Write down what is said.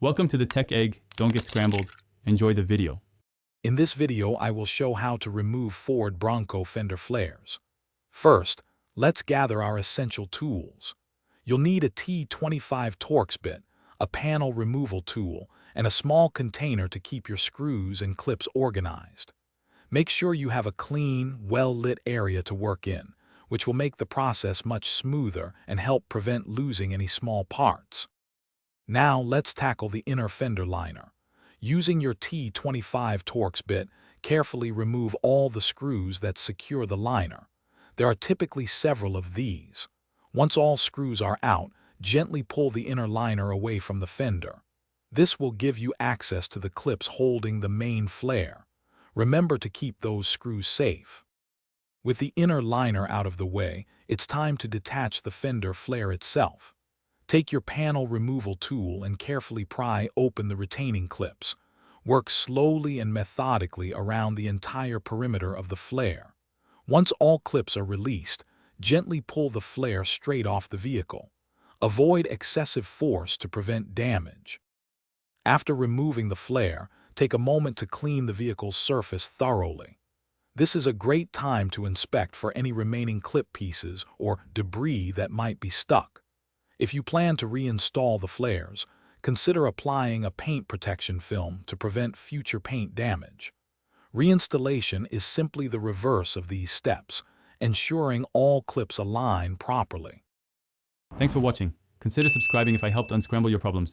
Welcome to the Tech Egg. Don't get scrambled. Enjoy the video. In this video, I will show how to remove Ford Bronco fender flares. First, let's gather our essential tools. You'll need a T25 Torx bit, a panel removal tool, and a small container to keep your screws and clips organized. Make sure you have a clean, well-lit area to work in, which will make the process much smoother and help prevent losing any small parts. Now let's tackle the inner fender liner. Using your T25 Torx bit, carefully remove all the screws that secure the liner. There are typically several of these. Once all screws are out, gently pull the inner liner away from the fender. This will give you access to the clips holding the main flare. Remember to keep those screws safe. With the inner liner out of the way, it's time to detach the fender flare itself. Take your panel removal tool and carefully pry open the retaining clips. Work slowly and methodically around the entire perimeter of the flare. Once all clips are released, gently pull the flare straight off the vehicle. Avoid excessive force to prevent damage. After removing the flare, take a moment to clean the vehicle's surface thoroughly. This is a great time to inspect for any remaining clip pieces or debris that might be stuck. If you plan to reinstall the flares, consider applying a paint protection film to prevent future paint damage. Reinstallation is simply the reverse of these steps, ensuring all clips align properly. Thanks for watching. Consider subscribing if I helped unscramble your problems.